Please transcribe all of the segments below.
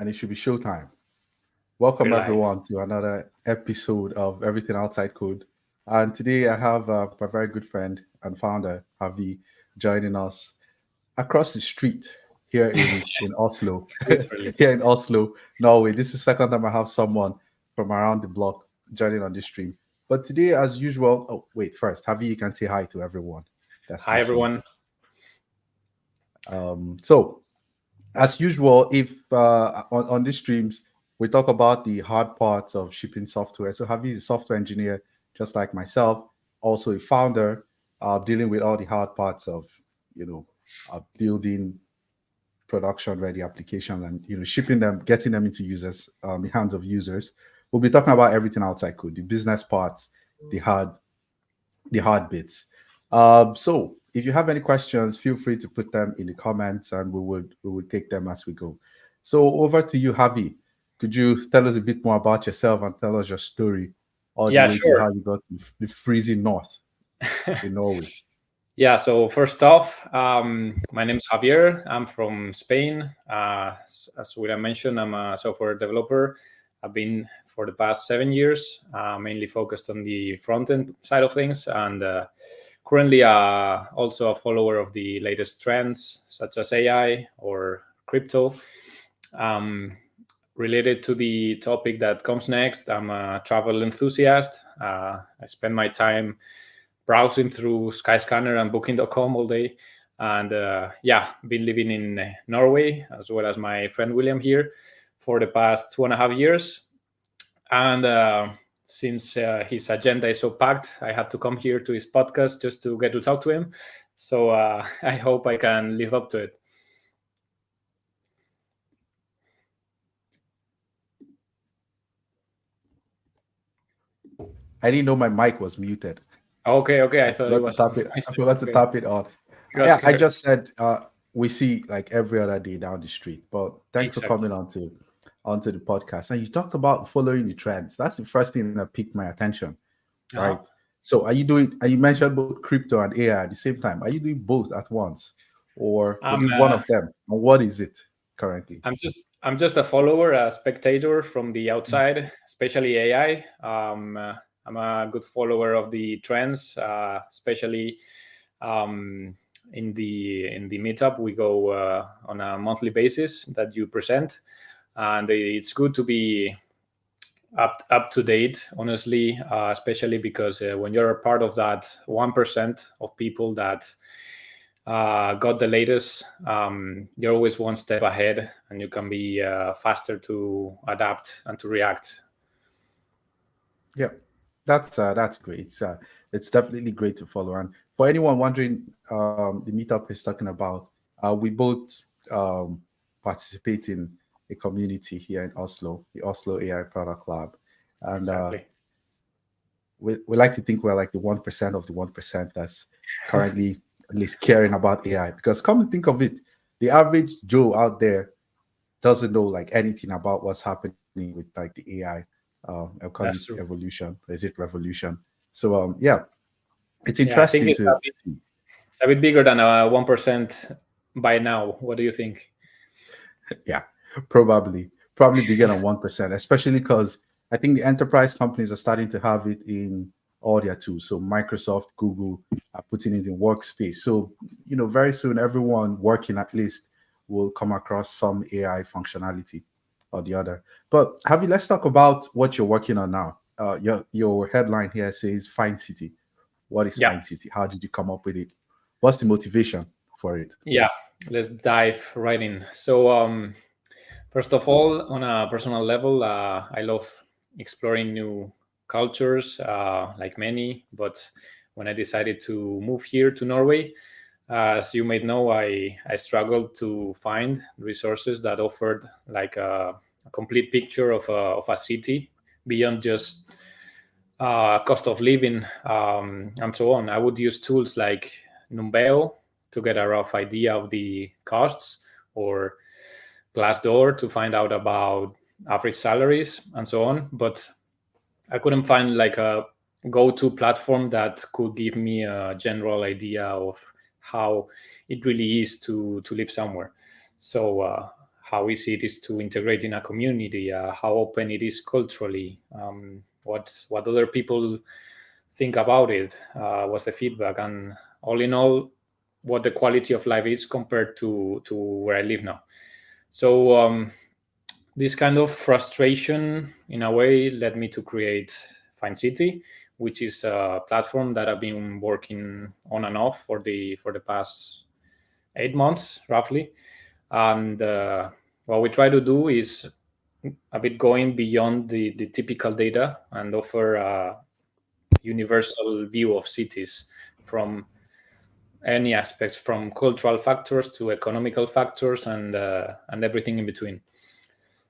and it should be showtime. Welcome, We're live. everyone, to another episode of Everything Outside Code. And today I have my very good friend and founder, Javi, joining us across the street here in Oslo, Literally. here in Oslo, Norway. This is the second time I have someone from around the block joining on this stream. But today, as usual, oh, wait, first, Javi, you can say hi to everyone that's Hi, listening. everyone. So, as usual, if on these streams we talk about the hard parts of shipping software. So Javi is a software engineer, just like myself, also a founder, dealing with all the hard parts of building production ready applications and shipping them, getting them into users, the hands of users. We'll be talking about everything outside code, the business parts, the hard bits. So if you have any questions, feel free to put them in the comments, and we would take them as we go. So over to you, Javi. Could you tell us a bit more about yourself and tell us your story, all the Yeah, way to sure. how you got to the freezing north in Norway? Yeah, so first off, my name is Javier. I'm from Spain. As William mentioned, I'm a software developer. I've been for the past 7 years, mainly focused on the front-end side of things, and currently also a follower of the latest trends, such as AI or crypto. Related to the topic that comes next, I'm a travel enthusiast. I spend my time browsing through Skyscanner and Booking.com all day. And been living in Norway, as well as my friend William here, for the past 2.5 years. And since his agenda is so packed, I had to come here to his podcast just to get to talk to him. So I hope I can live up to it. I didn't know my mic was muted. Okay. I thought it was. I forgot to tap it on. Got Yeah, I scared. just said we see like every other day down the street. But thanks for Exactly. coming onto the podcast. And you talked about following the trends. That's the first thing that piqued my attention, right? Uh-huh. So are you doing? And you mentioned both crypto and AI at the same time. Are you doing both at once, or you're I'm doing one of them? And what is it currently? I'm just a follower, a spectator from the outside, especially AI. I'm a good follower of the trends, especially in the meetup. We go on a monthly basis that you present, and it's good to be up to date, honestly, especially because when you're a part of that 1% of people that got the latest, you're always one step ahead, and you can be faster to adapt and to react. Yeah, that's great. It's definitely great to follow. And for anyone wondering, the meetup is talking about, we both participate in a community here in Oslo, the Oslo AI Product Lab, and Exactly. we like to think we're like the 1% of the 1% that's currently at least caring about AI. Because come to think of it, the average Joe out there doesn't know like anything about what's happening with like the AI. I'll call it That's true. evolution. Is it revolution? So yeah, it's Yeah, I think interesting it's to see. a bit bigger than 1% by now. What do you think? Yeah, probably bigger than 1%, especially because I think the enterprise companies are starting to have it in all their tools. So Microsoft, Google are putting it in workspace. So very soon everyone working at least will come across some AI functionality or the other. But Javi, let's talk about what you're working on now. Your headline here says Fine City. What is Yeah. Fine City? How did you come up with it? What's the motivation for it? Yeah, let's dive right in. So, first of all, on a personal level, I love exploring new cultures, like many. But when I decided to move here to Norway, as you may know, I struggled to find resources that offered like a complete picture of a city beyond just cost of living, and so on. I would use tools like Numbeo to get a rough idea of the costs, or Glassdoor to find out about average salaries and so on. But I couldn't find like a go-to platform that could give me a general idea of how it really is to live somewhere. So how easy it is to integrate in a community, how open it is culturally, what other people think about it, what's the feedback, and all in all, what the quality of life is compared to where I live now. So this kind of frustration, in a way, led me to create Find City, which is a platform that I've been working on and off for the past 8 months, roughly. And what we try to do is a bit going beyond the typical data and offer a universal view of cities from any aspects, from cultural factors to economical factors and everything in between.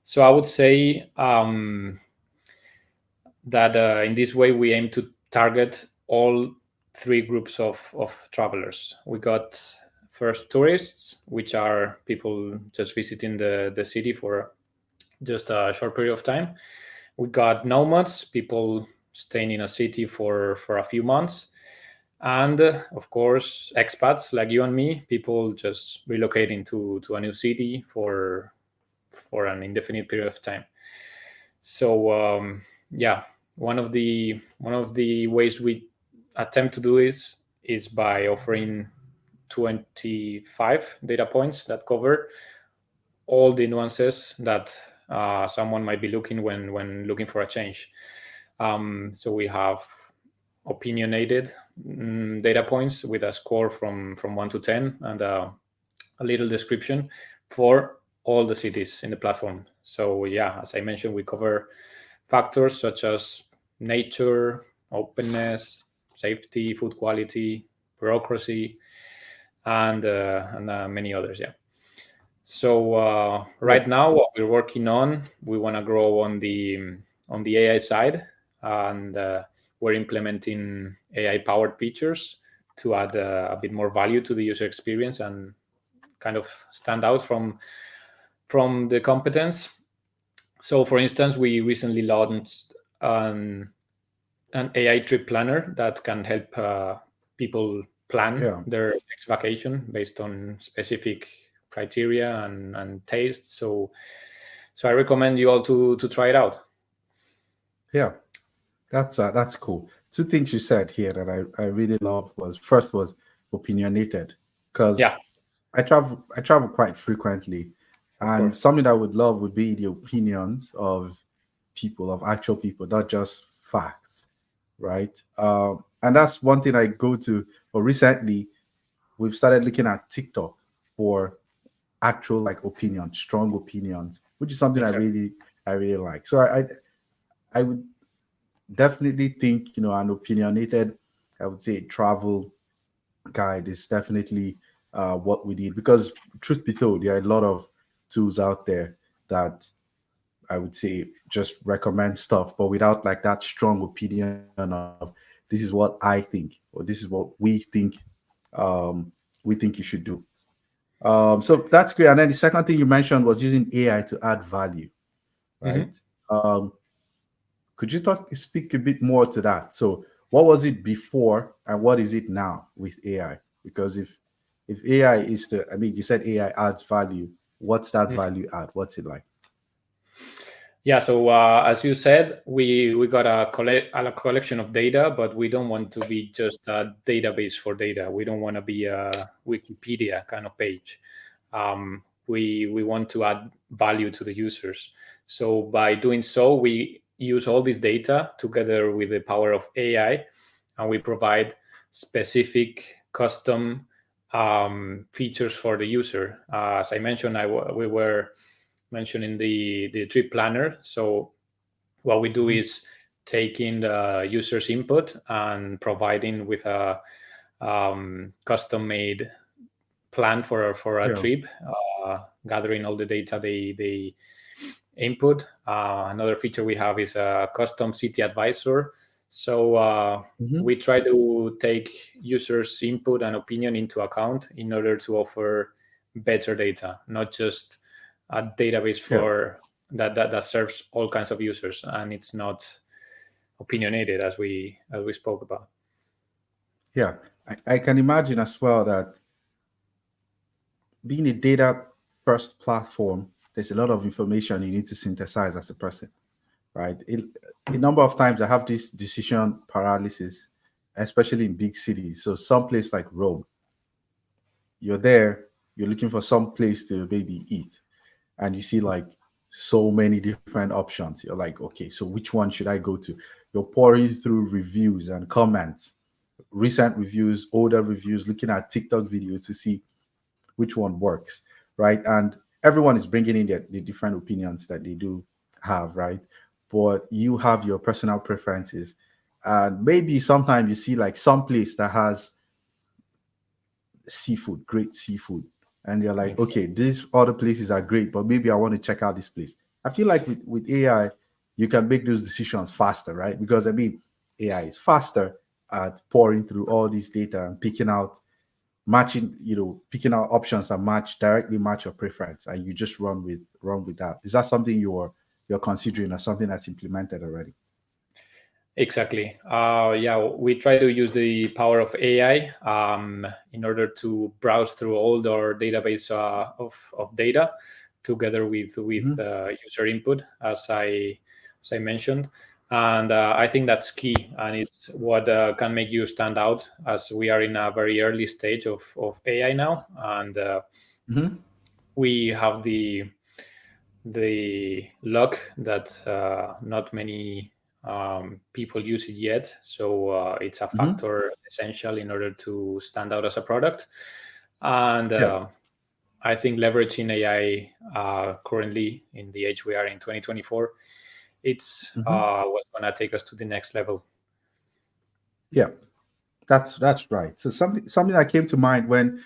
So I would say that in this way we aim to target all three groups of travelers. We got first tourists, which are people just visiting the city for just a short period of time. We got nomads, people staying in a city for a few months. And of course, expats like you and me, people just relocating to a new city for an indefinite period of time. So yeah, one of the ways we attempt to do is by offering 25 data points that cover all the nuances that someone might be looking when looking for a change. So we have opinionated data points with a score from 1 to 10 and a little description for all the cities in the platform. So yeah, as I mentioned, we cover factors such as nature, openness, safety, food quality, bureaucracy, and many others. Yeah. So Yeah. right now, what we're working on, we want to grow on the AI side, and we're implementing AI powered features to add a bit more value to the user experience and kind of stand out from the competence. So, for instance, we recently launched an AI trip planner that can help people plan Yeah. their next vacation based on specific criteria and tastes. So I recommend you all to try it out. Yeah. That's cool. Two things you said here that I really love was first was opinionated, because Yeah, I travel quite frequently, of and course. something I would love would be the opinions of people, of actual people, not just facts, right? And that's one thing I go to. But recently, we've started looking at TikTok for actual like opinions, strong opinions, which is something Exactly. I really like. So I would definitely think, an opinionated, I would say, travel guide is definitely what we need, because truth be told, there are a lot of tools out there that I would say just recommend stuff, but without like that strong opinion of this is what I think, or this is what um, we think you should do. So that's great. And then the second thing you mentioned was using AI to add value, right? Hmm. Um, could you speak a bit more to that? So, what was it before, and what is it now with AI? Because if AI is the, I mean, you said AI adds value. What's that value add? What's it like? Yeah, so as you said, we got a collection of data, but we don't want to be just a database for data. We don't want to be a Wikipedia kind of page. We want to add value to the users. So by doing so, we use all this data together with the power of AI, and we provide specific custom features for the user. As I mentioned, we were mentioning the trip planner. So what we do Mhm. is taking the user's input and providing with a custom made plan for a Yeah. trip, gathering all the data they input. Another feature we have is a custom city advisor. So Hmm. we try to take users' input and opinion into account in order to offer better data, not just a database Yeah. for that serves all kinds of users and it's not opinionated as we spoke about. Yeah. I can imagine as well that being a data first platform, there's a lot of information you need to synthesize as a person, right? A number of times I have this decision paralysis, especially in big cities. So some place like Rome, you're there, you're looking for some place to maybe eat, and you see like so many different options. You're like, okay, so which one should I go to? You're pouring through reviews and comments, recent reviews, older reviews, looking at TikTok videos to see which one works, right? And everyone is bringing in the different opinions that they do have, right? But you have your personal preferences. And maybe sometimes you see like some place that has seafood, great seafood. And you're like, Exactly. okay, these other places are great, but maybe I want to check out this place. I feel like with AI, you can make those decisions faster, right? Because I mean, AI is faster at pouring through all this data and picking out, matching, picking out options that directly match your preference, and you just run with that. Is that something you're considering, or something that's implemented already? Exactly. Yeah, we try to use the power of AI in order to browse through all our database of data together with Hmm. user input, as I mentioned, and I think that's key, and it's what can make you stand out, as we are in a very early stage of AI now, and Hmm. we have the luck that not many people use it yet. So it's a Hmm. factor essential in order to stand out as a product. And Yeah. I think leveraging AI currently in the age we are in 2024, it's Hmm. what's going to take us to the next level. Yeah. That's right. So something that came to mind when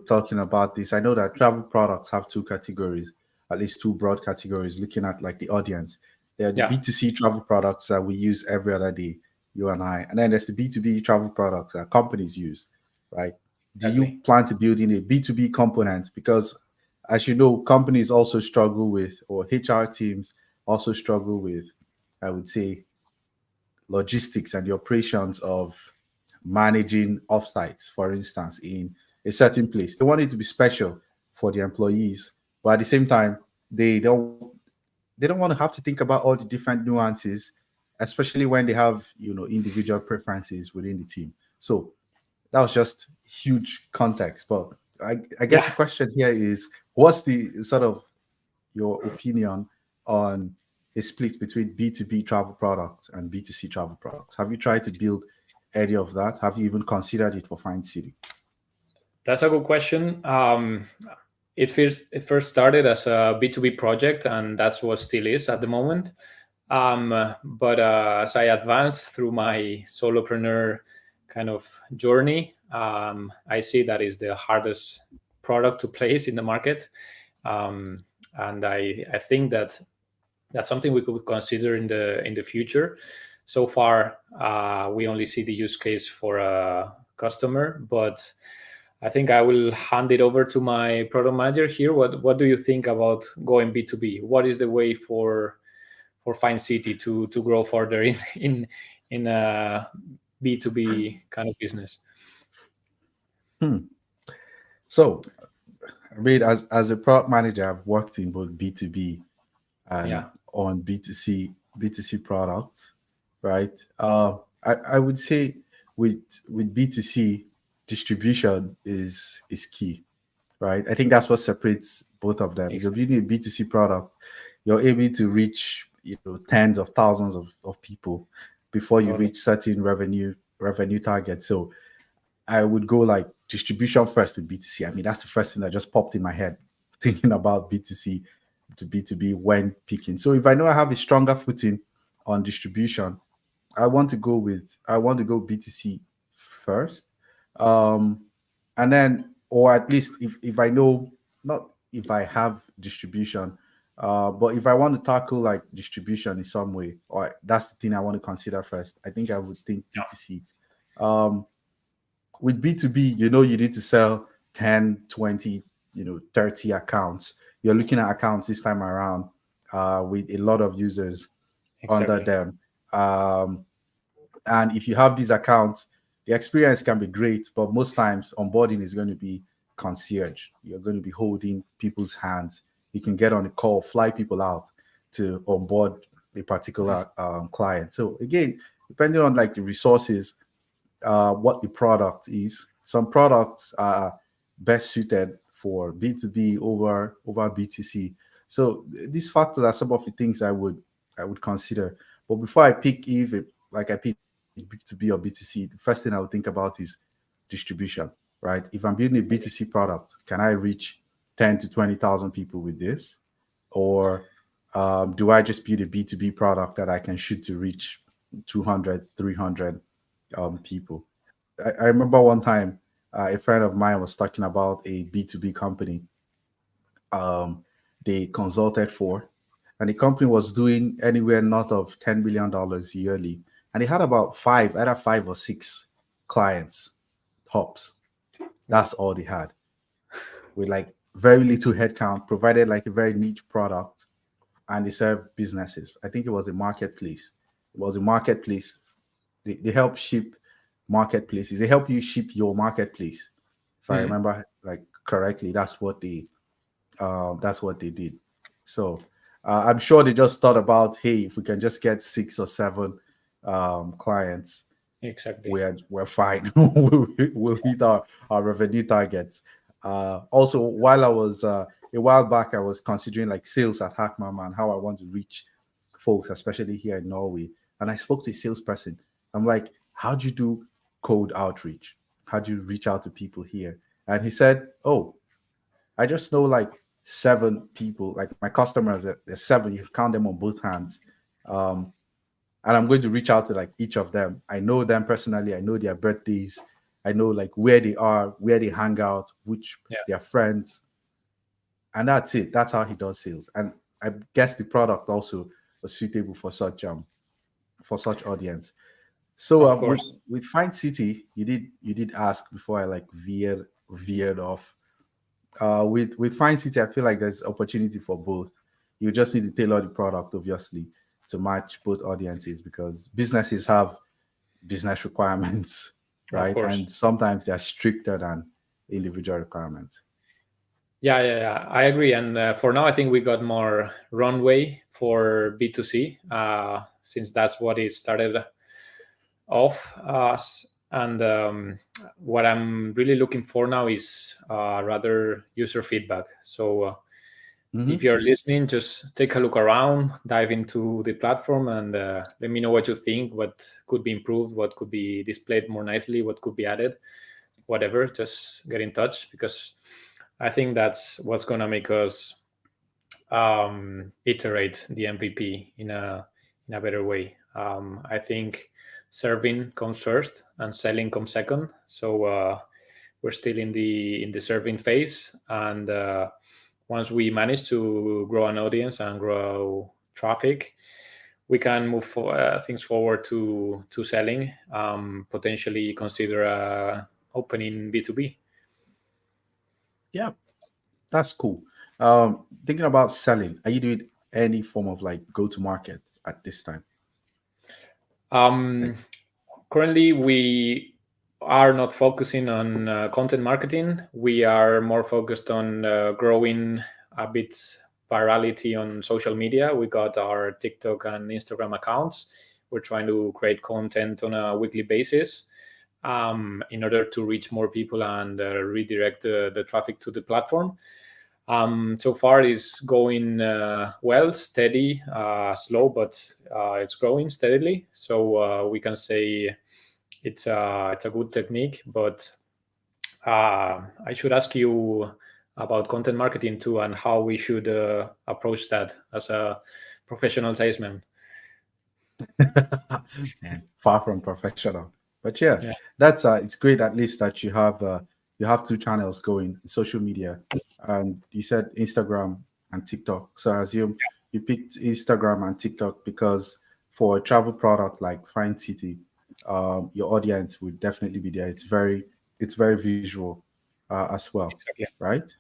talking about this. I know that travel products have two categories, at least two broad categories, looking at like the audience. There are the Yeah, B2C travel products that we use every other day, you and I. And then there's the B2B travel products that companies use, right? Do you exactly. plan to build in a B2B component? Because as you know, companies also struggle with, or HR teams also struggle with, I would say, logistics and the operations of managing offsites, for instance, in a certain place. They want it to be special for the employees, but at the same time, they don't they don't want to have to think about all the different nuances, especially when they have individual preferences within the team. So that was just huge context. But I guess Yeah, the question here is, what's the sort of your opinion on a split between B2B travel products and B2C travel products? Have you tried to build any of that? Have you even considered it for Find City? that's a good question. It first started as a B2B project, and that's what still is at the moment. But as I advance through my solopreneur kind of journey, I see that is the hardest product to place in the market, um, and I think that that's something we could consider in the future. So far, we only see the use case for a customer, but I think I will hand it over to my product manager here. What do you think about going B2B? What is the way for Fine City to grow further in a B2B kind of business? Hmm. So, I mean, as a product manager, I've worked in both B2B and Yeah, on B2C products, right? I would say with B2C, distribution is key, right? I think that's what separates both of them. If you're exactly. building a B2C product, you're able to reach tens of thousands of people before you Totally. reach certain revenue targets. So I would go like distribution first with B2C. I mean, that's the first thing that just popped in my head thinking about B2C to B2B when picking. So if I know I have a stronger footing on distribution, I want to go B2C first. Um, and then, or at least if I know, not if I have distribution, but if I want to tackle like distribution in some way, or that's the thing I want to consider first, I think I would think Yeah, B2C. Um, with B2B, you need to sell 10, 20, 30 accounts. You're looking at accounts this time around with a lot of users under exactly. them. Um, and if you have these accounts, the experience can be great, but most times onboarding is going to be concierge. You're going to be holding people's hands. you can get on a call, fly people out to onboard a Mhm. particular client. So again, depending on like the resources, what the product is. Some products are best suited for B2B over BTC. So these factors are some of the things I would consider. But before I pick if it, like I pick B2B or BTC, the first thing I would think about is distribution, right? If I'm building a BTC product, can I reach 10 to 20,000 people with this? Or do I just build a B2B product that I can shoot to reach 200, 300 people? I remember one time a friend of mine was talking about a B2B company um, they consulted for, and the company was doing anywhere north of $10 million yearly, and they had about either five or six clients, tops. Yeah, That's all they had, with like very little headcount, provided like a very niche product, and they serve businesses. I think it was a marketplace. It was a marketplace. They help ship marketplaces. They help you ship your marketplace. If I Mhm. remember like correctly, that's what they did. So I'm sure they just thought about, hey, if we can just get six or seven clients, Exactly. we're fine. We'll hit our revenue targets. Also, while I was a while back, I was considering like sales at Hackmama and how I want to reach folks, especially here in Norway. And I spoke to a salesperson. I'm like, how do you do cold outreach? How do you reach out to people here? And he said, oh, I just know like seven people, like my customers, there's seven, you can count them on both hands. Um, and I'm going to reach out to like each of them. I know them personally. I know their birthdays. I know like where they are, where they hang out, which Yeah, their friends, and that's it. That's how he does sales. And I guess the product also was suitable for such audience. So of with course. Find City, you did ask before I like veered off. With Find City, I feel like there's opportunity for both. You just need to tailor the product, obviously, to match both audiences because businesses have business requirements, Of right? course. And sometimes they're stricter than individual requirements. Yeah, yeah, yeah. I agree. And for now, I think we got more runway for B2C, since that's what it started off as. And what I'm really looking for now is rather user feedback. So if Hmm. you're listening, just take a look around, dive into the platform, and let me know what you think, what could be improved, what could be displayed more nicely, what could be added, whatever. Just get in touch because I think that's what's going to make us iterate the MVP in a better way. I think serving comes first and selling comes second. So we're still in the serving phase, and once we manage to grow an audience and grow traffic, we can move things forward to selling. Potentially consider opening B2B. Yeah, that's cool. Thinking about selling, are you doing any form of like go to market at this time? Um, Like, Currently, we are not focusing on content marketing. We are more focused on growing a bit virality on social media. We got our TikTok and Instagram accounts. We're trying to create content on a weekly basis in order to reach more people and redirect the traffic to the platform. So far, it's going well, steady, slow, but it's growing steadily. So we can say it's a good technique. But I should ask you about content marketing too, and how we should approach that as a professional salesman. man, far from professional. But yeah, Yeah, that's it's great at least that you have two channels going, social media, and you said Instagram and TikTok. So I assume you picked Instagram and TikTok because for a travel product like Find City, your audience would definitely be there. It's very visual as well, exactly. right?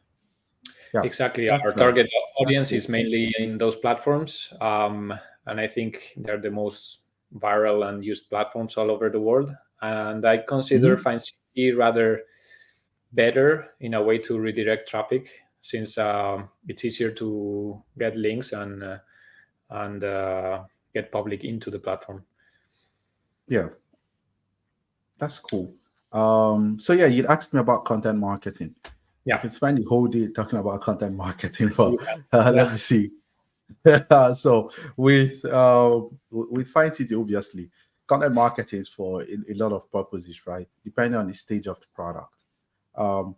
Yeah, Exactly. Our that's target that's audience cool. is mainly in those platforms, and I think they're the most viral and used platforms all over the world. And I consider Hmm. Find City rather better in a way to redirect traffic. since it's easier to get links and get public into the platform. Yeah, that's cool. So yeah, you'd asked me about content marketing. I Yeah, can spend the whole day talking about content marketing, but you can. let Yeah. me see. So with Fine City, obviously, content marketing is for a lot of purposes, right? Depending on the stage of the product. Um,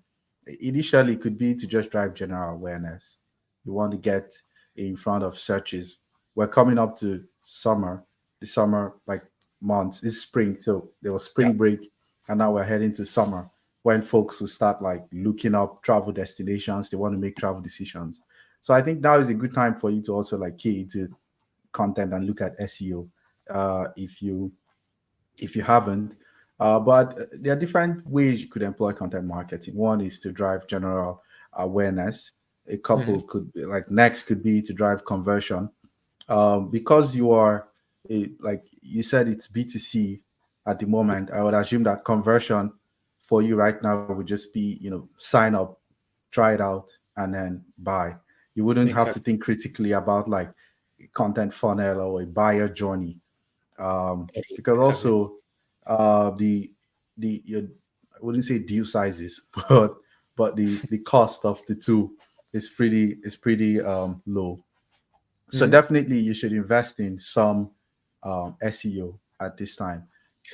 Initially, it could be to just drive general awareness. You want to get in front of searches. We're coming up to summer, the summer like months. It's spring, so there was Yeah. spring break, and now we're heading to summer when folks will start like looking up travel destinations. They want to make travel decisions. So I think now is a good time for you to also like key into content and look at SEO. If you haven't. But there are different ways you could employ content marketing. One is to drive general awareness. A Hmm. couple could be like next could be to drive conversion. Because you are like you said, it's B2C at the moment. I would assume that conversion for you right now would just be, sign up, try it out, and then buy. You wouldn't have to Exactly. think critically about like a content funnel or a buyer journey, because Exactly. also the I wouldn't say deal sizes, but the cost of the two is pretty low. So Hmm. definitely you should invest in some SEO at this time.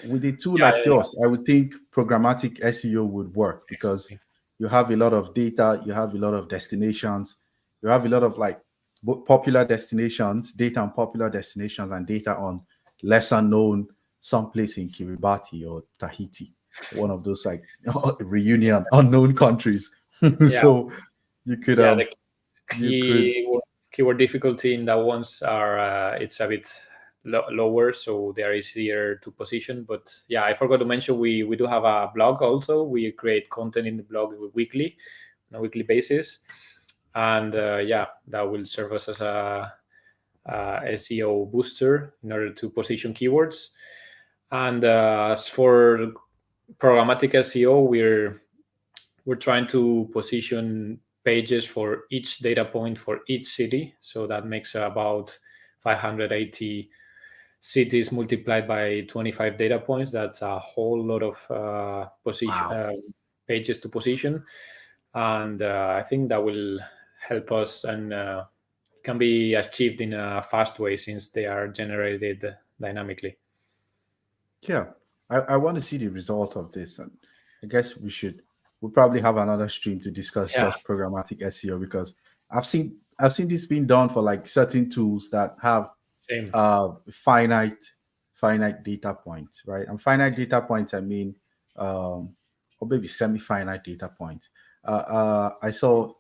With a tool Yeah, like yeah, yeah. yours, I would think programmatic SEO would work because Exactly. you have a lot of data, you have a lot of destinations, you have a lot of like popular destinations, data on popular destinations, and data on lesser known someplace in Kiribati or Tahiti, one of those like reunion unknown countries. Yeah, So you could yeah. The you could keyword difficulty in that ones are it's a bit lower, so they are easier to position. But yeah, I forgot to mention we do have a blog also. We create content in the blog weekly, on a weekly basis, and yeah, that will serve us as a SEO booster in order to position keywords. And as for programmatic SEO, we're trying to position pages for each data point for each city. So that makes about 580 cities multiplied by 25 data points. That's a whole lot of position wow. pages to position, and I think that will help us and can be achieved in a fast way since they are generated dynamically. Yeah, I want to see the result of this, and I guess we'll probably have another stream to discuss Yeah, just programmatic SEO because I've seen this being done for like certain tools that have same. finite data points, right? And finite data points, I mean, or maybe semi-finite data points. I saw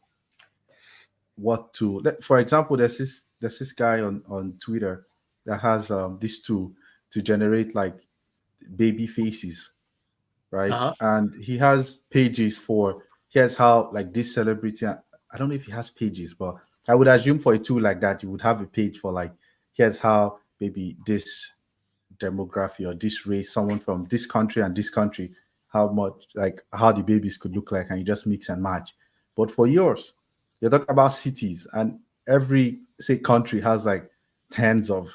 what tool. For example, there's this guy on Twitter that has this tool to generate like baby faces, right? Uh-huh. And he has pages for here's how like this celebrity. I don't know if he has pages, but I would assume for a tool like that, you would have a page for like here's how maybe this demography or this race, someone from this country and this country, how much like how the babies could look like, and you just mix and match. But for yours, you're talking about cities, and every say country has like tens of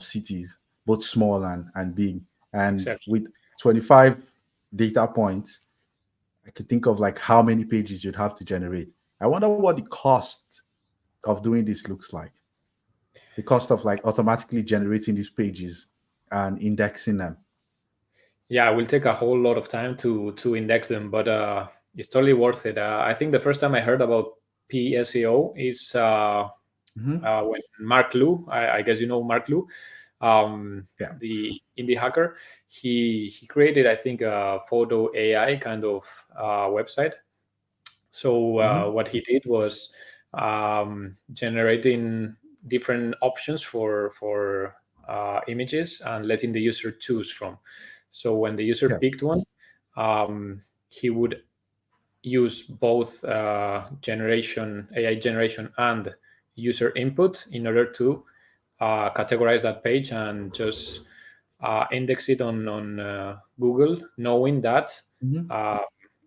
cities, both small and big. And Exactly. with 25 data points, I could think of like how many pages you'd have to generate. I wonder what the cost of doing this looks like. The cost of like automatically generating these pages and indexing them. Yeah, it will take a whole lot of time to index them, but it's totally worth it. I think the first time I heard about PSEO is Mhm. when Mark Liu, I guess you know Mark Liu, um, Yeah. the indie hacker. He created, I think, a photo AI kind of website. So Hmm. what he did was generating different options for images and letting the user choose from. So when the user Yeah. picked one, he would use both generation AI generation and user input in order to categorize that page and just index it on Google, knowing that Hmm. uh,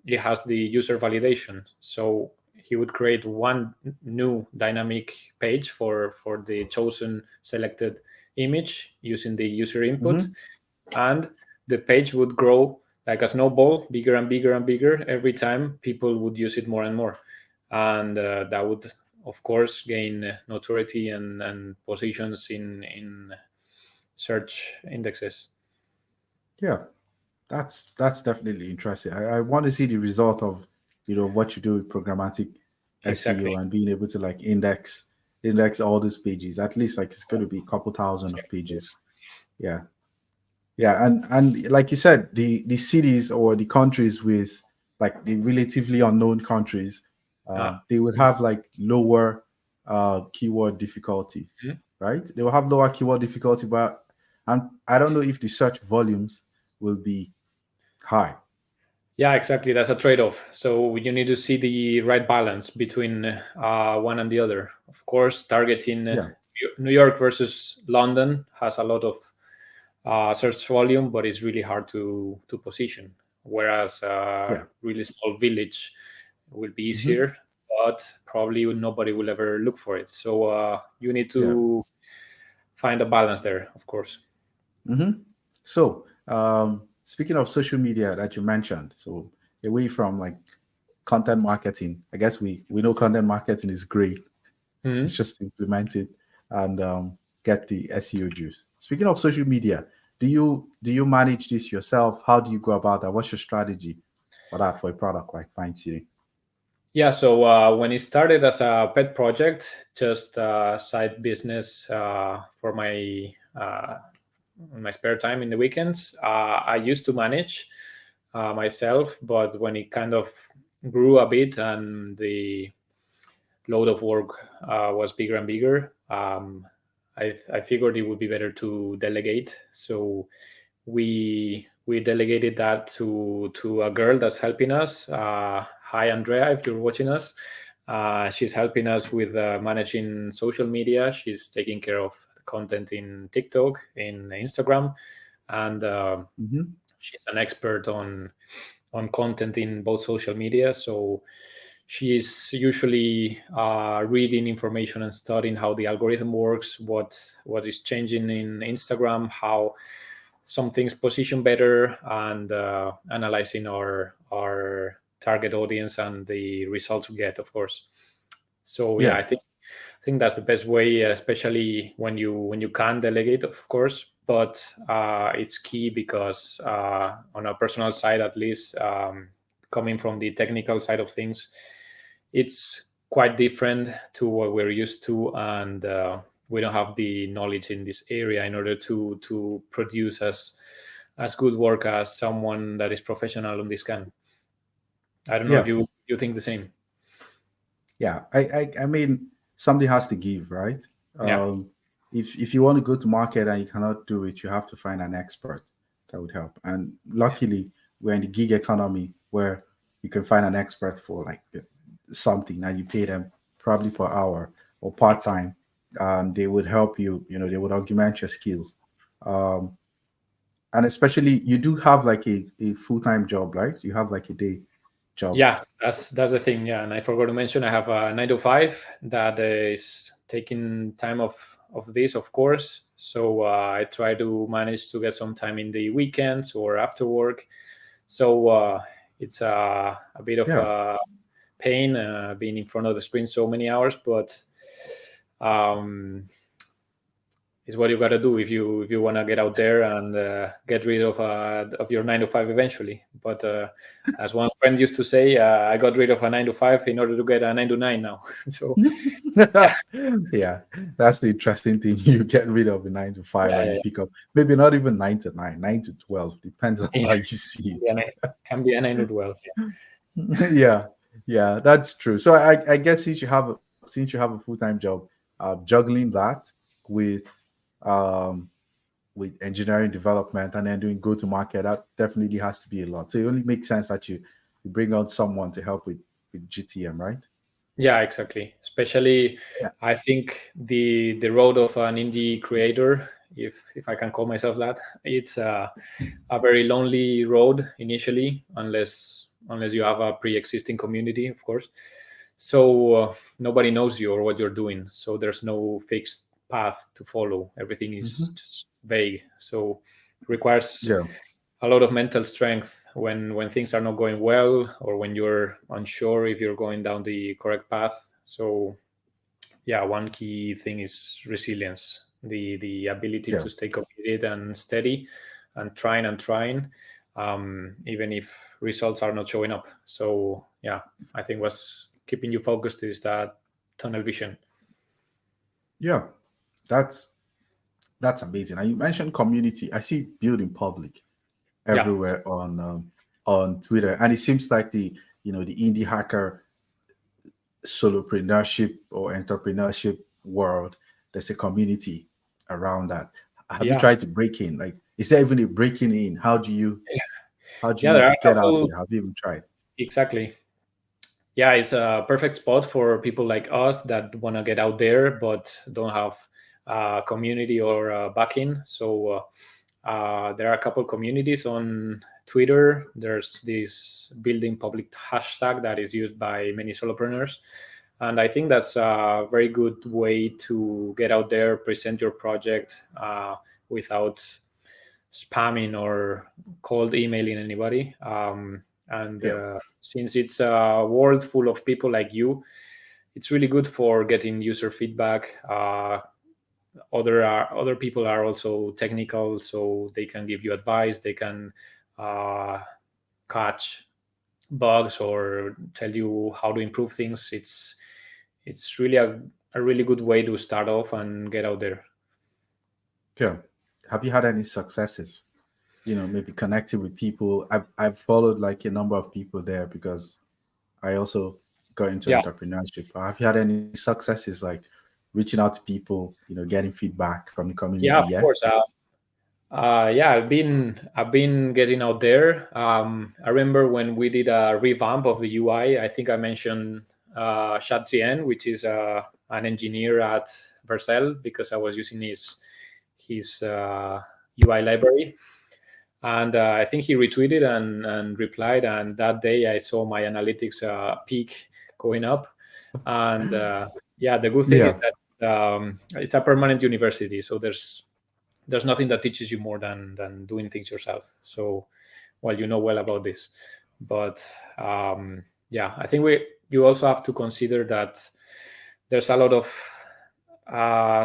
it has the user validation. So he would create one new dynamic page for the chosen selected image using the user input, Mm-hmm. and the page would grow like a snowball, bigger and bigger and bigger every time people would use it more and more, and that would of course gain notoriety and positions in search indexes. Yeah, that's definitely interesting. I want to see the result of what you do with programmatic SEO Exactly. and being able to like index all these pages. At least like it's going to be a couple thousand of pages. Yeah. Yeah, and like you said, the cities or the countries with like the relatively unknown countries, Ah, they would have like lower keyword difficulty, mhm. right? They will have lower keyword difficulty, but and I don't know if the search volumes will be high. Yeah, exactly. That's a trade-off. So you need to see the right balance between one and the other. Of course, targeting Yeah, New York versus London has a lot of search volume, but it's really hard to position. Whereas yeah, really small village will be hmm, easier, but probably nobody will ever look for it. So you need yeah. to find a balance there, of course. Hmm. So, speaking of social media that you mentioned, so away from like content marketing, I guess we know content marketing is great. It's Mhm. just implement it and get the SEO juice. Speaking of social media, do you manage this yourself? How do you go about that? What's your strategy for that for a product like Fine City? Yeah, so when it started as a pet project, just side business for my spare time in the weekends, I used to manage myself, but when it kind of grew a bit and the load of work was bigger and bigger, I figured it would be better to delegate. So we delegated that to a girl that's helping us. Hi, Andrea, if you're watching us. She's helping us with managing social media. She's taking care of the content in TikTok, in Instagram, and Hmm. she's an expert on content in both social media. So she is usually reading information and studying how the algorithm works, what is changing in Instagram, how some things position better, and analyzing our target audience and the results we get, of course. So yeah, Yeah, I think that's the best way, especially when you can delegate, of course. But it's key because on a personal side, at least, coming from the technical side of things, it's quite different to what we're used to, and we don't have the knowledge in this area in order to produce as good work as someone that is professional on this can. I don't know if yeah, you think the same. yeah. I mean, something has to give, right? Yeah. Um, if you want to go to market and you cannot do it, you have to find an expert that would help. And luckily, we're in the gig economy where you can find an expert for like something and you pay them probably per hour or part Exactly. time. They would help you. They would augment your skills. Um, and especially, you do have like a full time job, right? You have like a day job. Yeah, that's the thing. Yeah, and I forgot to mention I have a 9 to 5 that is taking time of this, of course. So I try to manage to get some time in the weekends or after work. So it's a bit of Yeah, a pain being in front of the screen so many hours, but um, it's what you got to do if you want to get out there and get rid of your 9 to 5 eventually. But as one friend used to say, I got rid of a 9 to 5 in order to get a 9 to 9 now. So yeah, that's the interesting thing. You get rid of a 9 to 5 yeah, and you yeah, pick up maybe not even 9 to 9, 9 to 12, depends on yeah. how you see Yeah, it. can be a 9 to 12. Yeah, yeah, that's true. So I guess since you have a full-time job, juggling that with um with engineering development and then doing go-to-market, that definitely has to be a lot. So it only makes sense that you bring on someone to help with GTM, right? Yeah, exactly. Especially, Yeah, I think the road of an indie creator, if I can call myself that, it's a very lonely road initially, unless you have a pre-existing community, of course. So nobody knows you or what you're doing. So there's no fixed path to follow. Everything is Hmm. just vague. So it requires Yeah. a lot of mental strength when things are not going well, or when you're unsure if you're going down the correct path. So yeah, one key thing is resilience, the ability Yeah. to stay committed and steady, and trying, even if results are not showing up. So yeah, I think what's keeping you focused is that tunnel vision. Yeah. That's that's amazing. And you mentioned community. I see build in public Yeah, everywhere on Twitter, and it seems like the indie hacker solopreneurship or entrepreneurship world. There's a community around that. Have you yeah, tried to break in? Like, is there even a breaking in? How do yeah. you There are a get out couple. there? Have you even tried? Exactly. Yeah, it's a perfect spot for people like us that want to get out there but don't have community or backing. So there are a couple communities on Twitter. There's this building public hashtag that is used by many solopreneurs, and I think that's a very good way to get out there, present your project without spamming or cold emailing anybody. And Yeah. since it's a world full of people like you, it's really good for getting user feedback. Other people are also technical, so they can give you advice. They can uh, catch bugs or tell you how to improve things. It's really a really good way to start off and get out there. Yeah. Have you had any successes? Maybe connecting with people. I've followed like a number of people there because I also got into Yeah, entrepreneurship. Have you had any successes like reaching out to people, getting feedback from the community yeah, of yet? course. Yeah, I've been getting out there. I remember when we did a revamp of the UI. I think I mentioned Shatzien, which is an engineer at Vercel, because I was using his UI library, and I think he retweeted and replied. And that day, I saw my analytics peak going up. And yeah, the good thing is Yeah. that it's a permanent university, so there's nothing that teaches you more than doing things yourself. So, well, you know well about this, but yeah, I think we you also have to consider that there's a lot of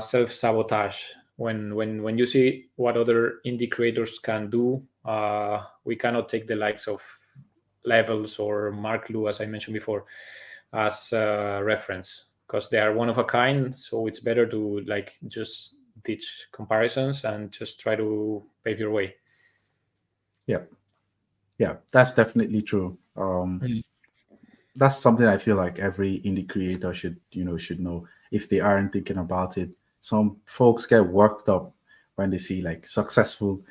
self sabotage when you see what other indie creators can do. We cannot take the likes of Levels or Mark Lu, as I mentioned before, as a reference, because they are one of a kind. So it's better to like just ditch comparisons and just try to pave your way. Yeah. Yeah. That's definitely true. Mhm. That's something I feel like every indie creator should know if they aren't thinking about it. Some folks get worked up when they see like successful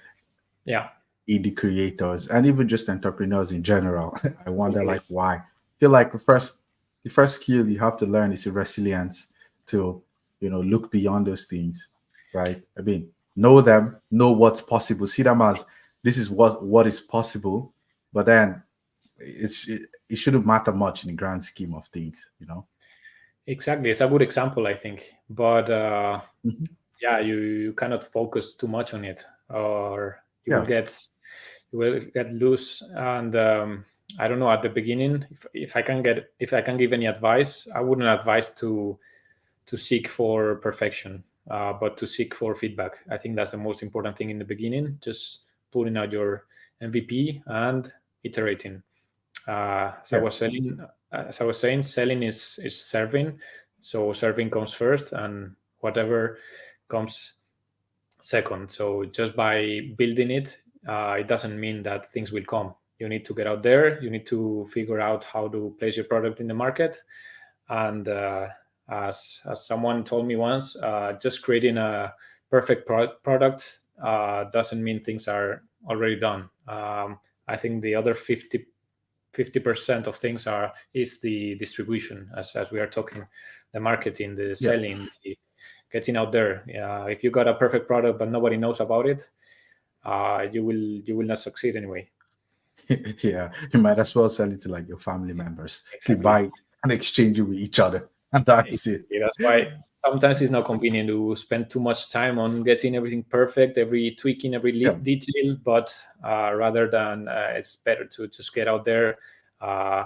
Yeah, indie creators and even just entrepreneurs in general. I wonder totally. like why. I feel like the first skill you have to learn is the resilience to look beyond those things, right? I mean, know them, know what's possible, see them as this is what is possible, but then it shouldn't matter much in the grand scheme of things. Exactly. It's a good example, I think. But Mhm. yeah, you cannot focus too much on it, or you will Yeah, get you will get loose. And I don't know. At the beginning, if I can give any advice, I wouldn't advise to seek for perfection, but to seek for feedback. I think that's the most important thing in the beginning. Just putting out your MVP and iterating. yeah, As I was saying, selling is serving. So serving comes first, and whatever comes second. So just by building it, it doesn't mean that things will come. You need to get out there. You need to figure out how to place your product in the market. And as someone told me once, just creating a perfect product doesn't mean things are already done. I think the other 50% of things is the distribution, as we are talking, the marketing, the yeah. selling, the getting out there. If you got a perfect product but nobody knows about it, you will not succeed anyway. Yeah, you might as well sell it to like your family members. You Exactly. buy it. and exchange it with each other, and that's it. Exactly. That's why sometimes it's not convenient to spend too much time on getting everything perfect, every tweaking, every Yeah, detail. But rather than it's better to just get out there,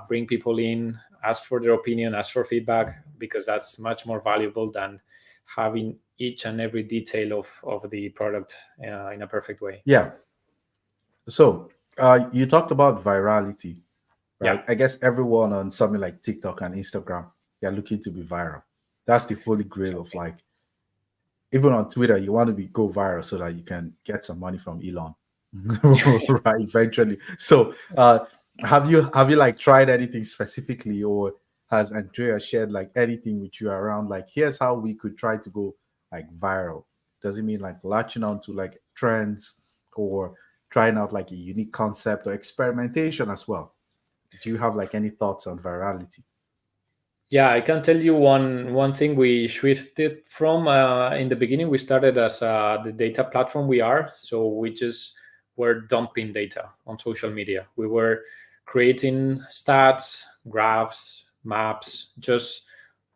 bring people in, ask for their opinion, ask for feedback, because that's much more valuable than having each and every detail of the product in a perfect way. yeah. So you talked about virality, Yeah, right? I guess everyone on something like TikTok and Instagram, they're looking to be viral. That's the holy grail of, like, even on Twitter, you want to be go viral so that you can get some money from Elon, right? Eventually. So, have you like tried anything specifically, or has Andrea shared like anything with you around like, here's how we could try to go like viral? Does it mean like latching on to like trends, or trying out like a unique concept, or experimentation as well? Do you have like any thoughts on virality? yeah, I can tell you one thing we shifted from in the beginning. We started as the data platform we are, so we just were dumping data on social media. We were creating stats, graphs, maps, just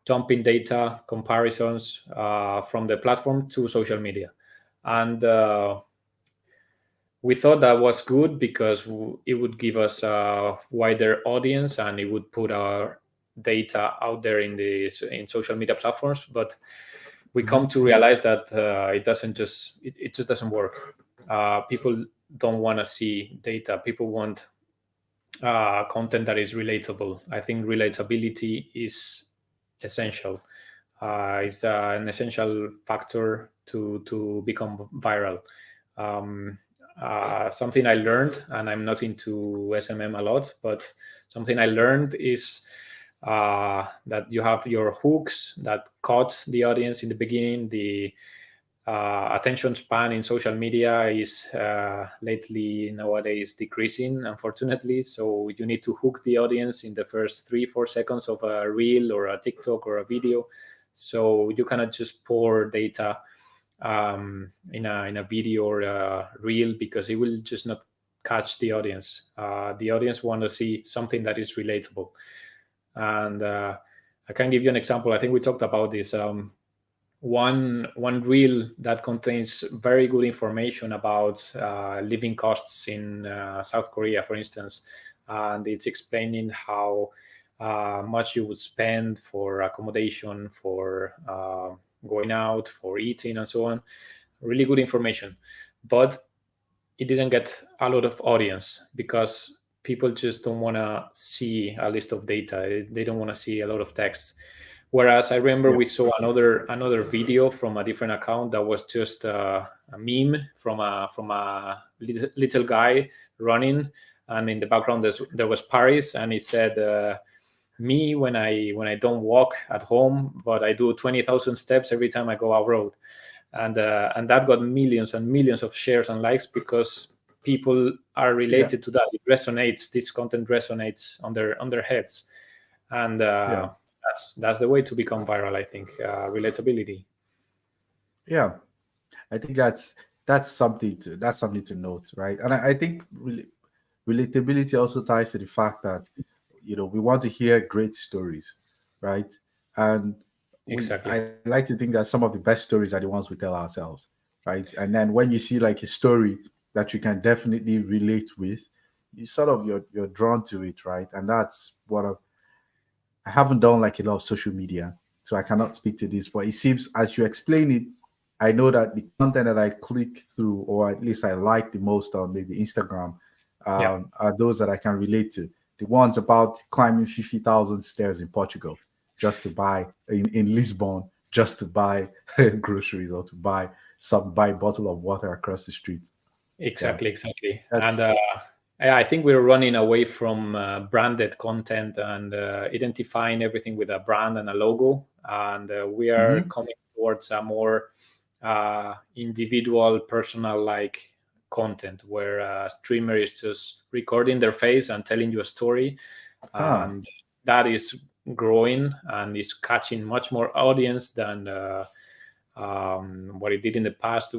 dumping data comparisons from the platform to social media, and we thought that was good because it would give us a wider audience and it would put our data out there in social media platforms. But we Hmm. come to realize that it just doesn't work. People don't want to see data. People want content that is relatable. I think relatability is essential. It's an essential factor to become viral. Um, Something I learned, and I'm not into SMM a lot, but something I learned is that you have your hooks that caught the audience in the beginning. The attention span in social media is lately nowadays decreasing, unfortunately. So you need to hook the audience in the first 3 4 seconds of a reel or a TikTok or a video. So you cannot just pour data in a video or a reel, because it will just not catch the audience. The audience want to see something that is relatable. And I can give you an example. I think we talked about this. One reel that contains very good information about living costs in South Korea, for instance, and it's explaining how much you would spend for accommodation, for going out, for eating, and so on. Really good information, but it didn't get a lot of audience because people just don't want to see a list of data. They don't want to see a lot of text. Whereas I remember Yeah, we saw another video from a different account that was just a meme from a little guy running, and in the background there was Paris, and it said, "Me when I don't walk at home, but I do 20,000 steps every time I go out road." And that got millions and millions of shares and likes because people are yeah, related to that. It resonates. This content resonates on their heads, and yeah, that's the way to become viral. I think relatability. yeah. I think that's something to note, right? And I think relatability also ties to the fact that, we want to hear great stories, right? And Exactly. I like to think that some of the best stories are the ones we tell ourselves, right? And then when you see like a story that you can definitely relate with, you sort of you're drawn to it, right? And that's one of I haven't done like a lot of social media, so I cannot speak to this. But it seems as you explain it, I know that the content that I click through, or at least I like the most on maybe Instagram, Yeah. are those that I can relate to. The ones about climbing 50,000 stairs in Portugal just to buy in Lisbon, just to buy groceries, or to buy a bottle of water across the street. Yeah, Exactly. And that's yeah, I think we're running away from branded content and identifying everything with a brand and a logo, and we are mhm. coming towards a more individual, personal like content where a streamer is just recording their face and telling you a story, Huh. and that is growing and is catching much more audience than what it did in the past.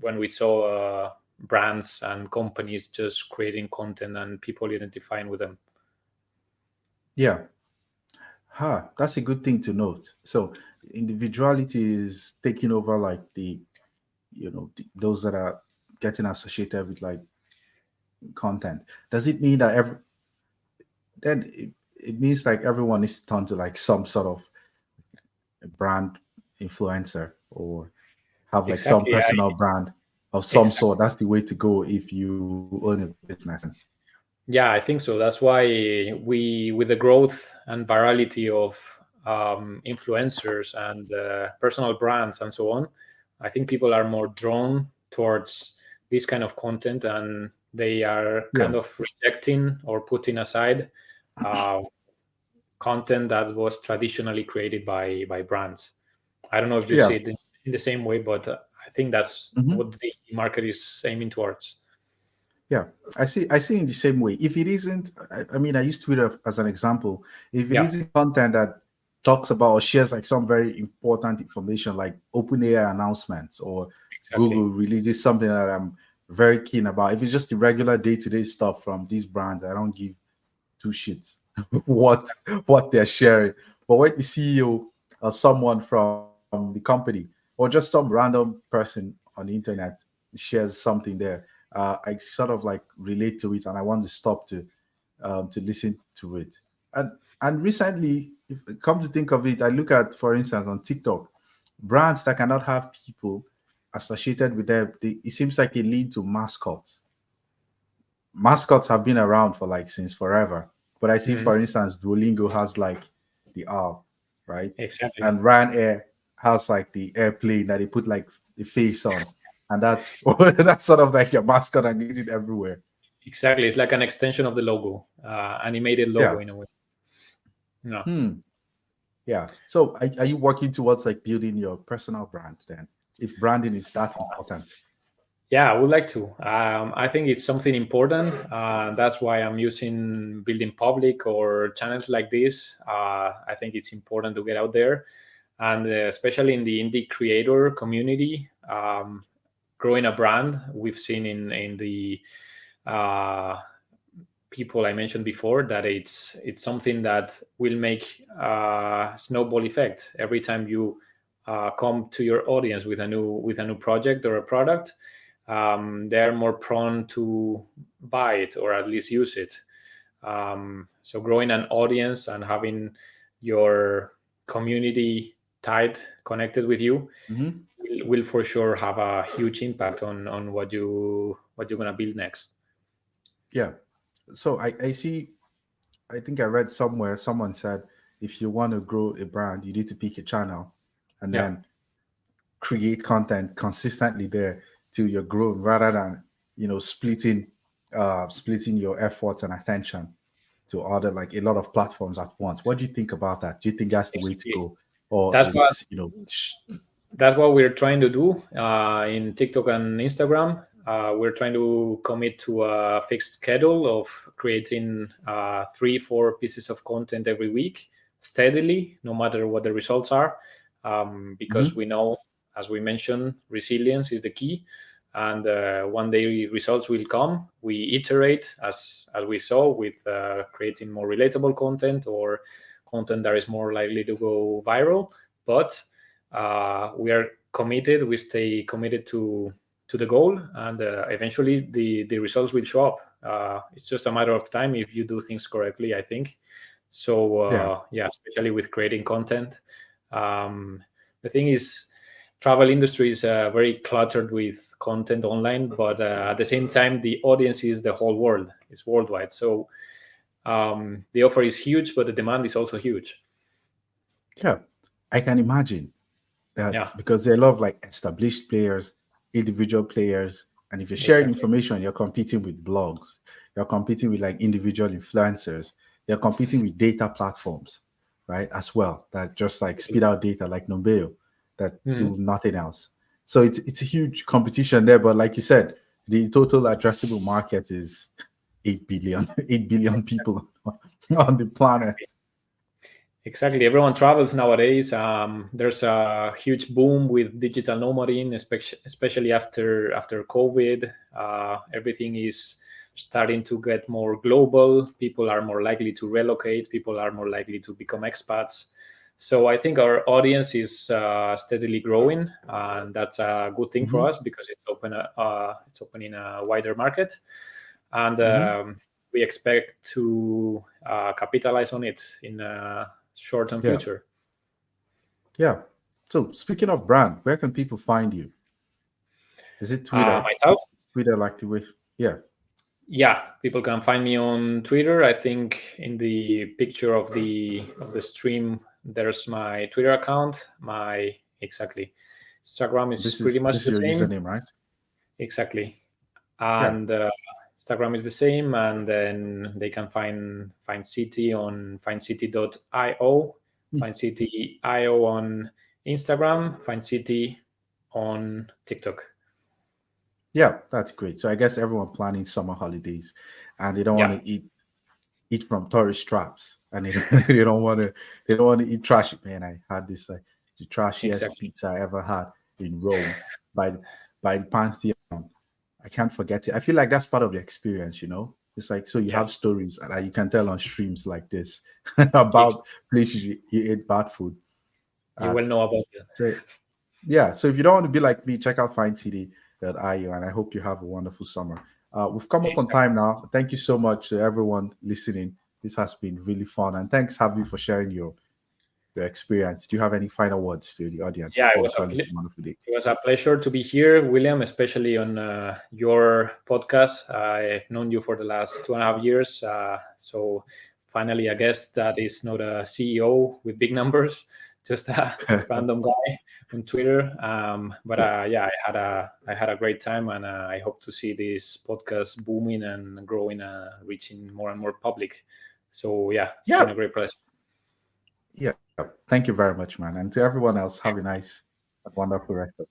When we saw brands and companies just creating content and people identifying with them. Yeah. That's a good thing to note. So individuality is taking over like those that are getting associated with like content. Does it mean that it means like everyone needs to turn to like some sort of a brand influencer or have like some Exactly. personal brand of some Exactly. sort? That's the way to go if you own a business. And Yeah, I think so. That's why we, with the growth and virality of influencers and personal brands and so on, I think people are more drawn towards this kind of content, and they are yeah, kind of rejecting or putting aside uh, content that was traditionally created by brands. I don't know if you yeah. see it in the same way, but I think that's Mhm. what the market is aiming towards. Yeah, I see in the same way. If it isn't, I mean, I use Twitter as an example. If it Yeah, isn't content that talks about or shares like some very important information, like OpenAI announcements or Google exactly. releases something that I'm very keen about. If it's just the regular day-to-day stuff from these brands, I don't give two shits what what they're sharing. But when the CEO or someone from the company or just some random person on the internet shares something there, I sort of like relate to it and I want to stop to listen to it. And and recently, if come to think of it, I look at, for instance, on TikTok, brands that cannot have people associated with them. It seems like they lean to mascots. Mascots have been around for like since forever. But I see, Mhm. for instance, Duolingo has like the owl, right? Exactly. And Ryanair has like the airplane that they put like the face on. And that's that's sort of like your mascot and use it everywhere. Exactly. It's like an extension of the logo, animated logo Yeah. in a way. Yeah. Hmm. Yeah. So are you working towards like building your personal brand then? If branding is that important. Yeah, I would like to. I think it's something important. That's why I'm using building public or channels like this. I think it's important to get out there, and especially in the indie creator community, growing a brand. We've seen in the uh, people I mentioned before that it's something that will make a snowball effect every time you come to your audience with a new project or a product. They're more prone to buy it or at least use it. So growing an audience and having your community tight connected with you Mhm. will for sure have a huge impact on what you're gonna build next. Yeah. So I see, I think I read somewhere someone said if you want to grow a brand, you need to pick a channel and Yeah. then create content consistently there till you're grown rather than splitting your efforts and attention to other like a lot of platforms at once. What do you think about that? Do you think that's the way to Exactly. go? Or That's what it's that's what we're trying to do in TikTok and Instagram. We're trying to commit to a fixed schedule of creating 3, 4 pieces of content every week steadily, no matter what the results are, because Mhm. we know, as we mentioned, resilience is the key. And one day results will come. We iterate as we saw with creating more relatable content or content that is more likely to go viral. But we are committed. We stay committed to the goal, and eventually the results will show up. It's just a matter of time if you do things correctly, I think. So Yeah. yeah, especially with creating content. Um, the thing is, travel industry is very cluttered with content online, but at the same time, the audience is the whole world. It's worldwide. So the offer is huge, but the demand is also huge. Yeah. I can imagine Yeah, that because there are a lot of like established players, individual players, and if you're sharing exactly. information, you're competing with blogs, you're competing with like individual influencers, you're competing with data platforms, right? As well, that just like spit out data like Nobel that Mhm. do nothing else. So it's a huge competition there. But like you said, the total addressable market is 8 billion, 8 billion people on the planet. Exactly. Everyone travels nowadays. There's a huge boom with digital nomading, especially after COVID. Everything is starting to get more global. People are more likely to relocate. People are more likely to become expats. So I think our audience is steadily growing, and that's a good thing for Hmm. us because it's opening a wider market, and Hmm. we expect to capitalize on it in a short-term Yeah. future. Yeah. So speaking of brand, where can people find you? Is it Twitter? Myself, Is Twitter like the way? Yeah. yeah, people can find me on Twitter. I think in the picture of the stream, there's my Twitter account. My exactly, Instagram is This pretty is much this is the your same. username, right? Exactly, Yeah. and Instagram is the same. And then they can find City on findcity.io, find City.io on Instagram, find City on TikTok. Yeah, that's great. So I guess everyone planning summer holidays and they don't want Yeah, to eat from tourist traps and they don't, they don't want to eat trash. Man, I had this like the trashiest exactly. pizza I ever had in Rome by the by the Pantheon. I can't forget it. I feel like that's part of the experience, you know. It's like so you Yeah, have stories that you can tell on streams like this ex- about places you ate bad food you at. will know about it. So yeah, so if you don't want to be like me, check out findcity.io and I hope you have a wonderful summer. We've come up on Exactly. time now. Thank you so much to everyone listening. This has been really fun. And thanks, Javi, for sharing your experience. Do you have any final words to the audience Yeah, before we call it a wonderful day? it was a pleasure to be here, William, especially on your podcast. I've known you for the last 2.5 years. So finally, a guest that is not a CEO with big numbers, just a random guy on Twitter. But Yeah. yeah, I had a great time, and I hope to see this podcast booming and growing, reaching more and more public. So yeah, it's been Yeah. a great pleasure. Yeah. Thank you very much, man. And to everyone else, have a nice and wonderful rest of